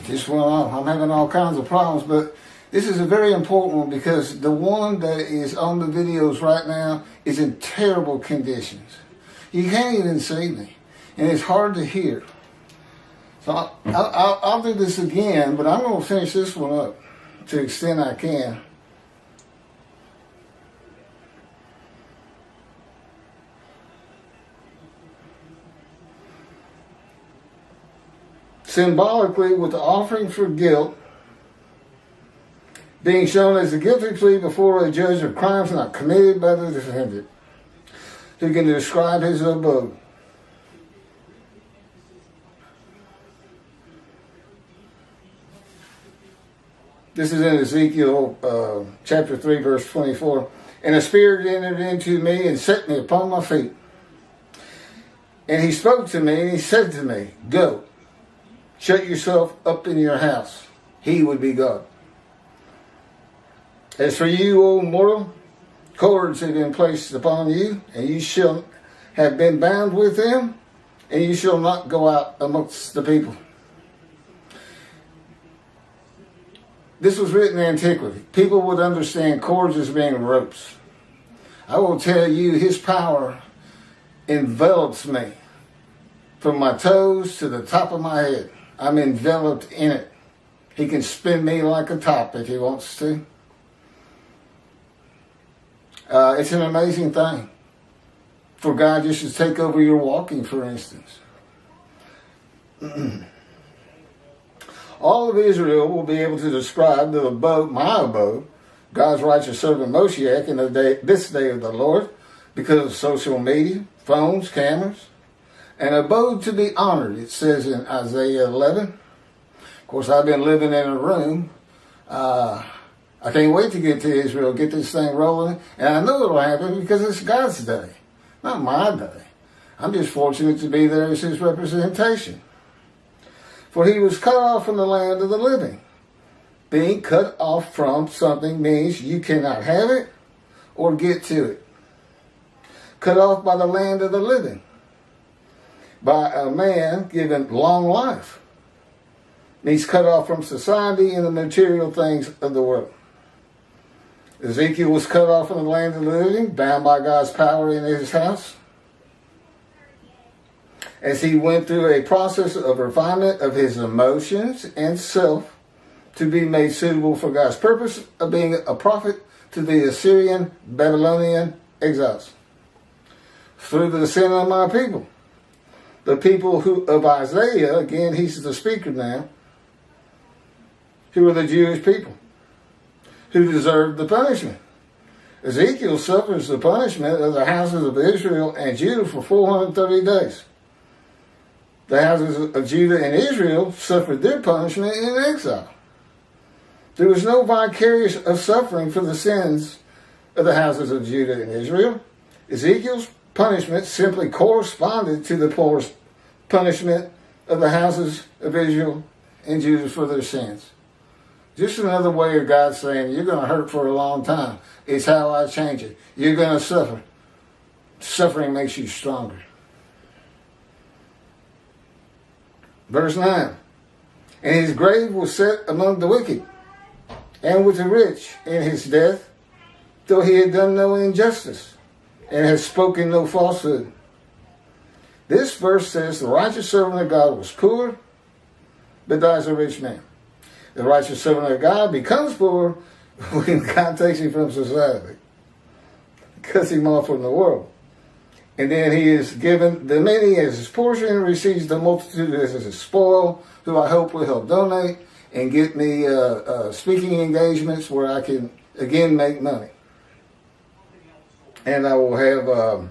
just went off. I'm having all kinds of problems, but this is a very important one because the one that is on the videos right now is in terrible conditions. You can't even see me, and it's hard to hear. So I'll do this again, but I'm going to finish this one up to the extent I can. Symbolically, with the offering for guilt being shown as a guilty plea before a judge of crimes not committed by the defendant, who can describe his abode. This is in Ezekiel chapter 3, verse 24. And a spirit entered into me and set me upon my feet. And he spoke to me and he said to me, go, shut yourself up in your house. He would be God. As for you, O mortal, cords have been placed upon you, and you shall have been bound with them, and you shall not go out amongst the people. This was written in antiquity. People would understand cords as being ropes. I will tell you, his power envelops me from my toes to the top of my head. I'm enveloped in it. He can spin me like a top if he wants to. It's an amazing thing for God just to take over your walking, for instance. All of Israel will be able to describe the abode, my abode, God's righteous servant Moshiach, in this day of the Lord, because of social media, phones, cameras, an abode to be honored, it says in Isaiah 11. Of course, I've been living in a room. I can't wait to get to Israel, get this thing rolling. And I know it'll happen because it's God's day, not my day. I'm just fortunate to be there as his representation. For he was cut off from the land of the living. Being cut off from something means you cannot have it or get to it. Cut off by the land of the living. By a man given long life. Means cut off from society and the material things of the world. Ezekiel was cut off from the land of the living, bound by God's power in his house. As he went through a process of refinement of his emotions and self to be made suitable for God's purpose of being a prophet to the Assyrian, Babylonian exiles. Through the sin of my people. The people of Isaiah, again, he's the speaker now, who are the Jewish people, who deserved the punishment. Ezekiel suffers the punishment of the houses of Israel and Judah for 430 days. The houses of Judah and Israel suffered their punishment in exile. There was no vicarious of suffering for the sins of the houses of Judah and Israel. Ezekiel's punishment simply corresponded to the punishment of the houses of Israel and Judah for their sins. Just another way of God saying, you're going to hurt for a long time. It's how I change it. You're going to suffer. Suffering makes you stronger. Verse 9. And his grave was set among the wicked, and with the rich in his death, though he had done no injustice, and had spoken no falsehood. This verse says the righteous servant of God was poor, but dies a rich man. The righteous servant of God becomes poor when God takes him from society. Cuts him off from the world. And then he is given the many as his portion and receives the multitude as his spoil, who I hope will help donate and get me speaking engagements where I can, again, make money. And I will have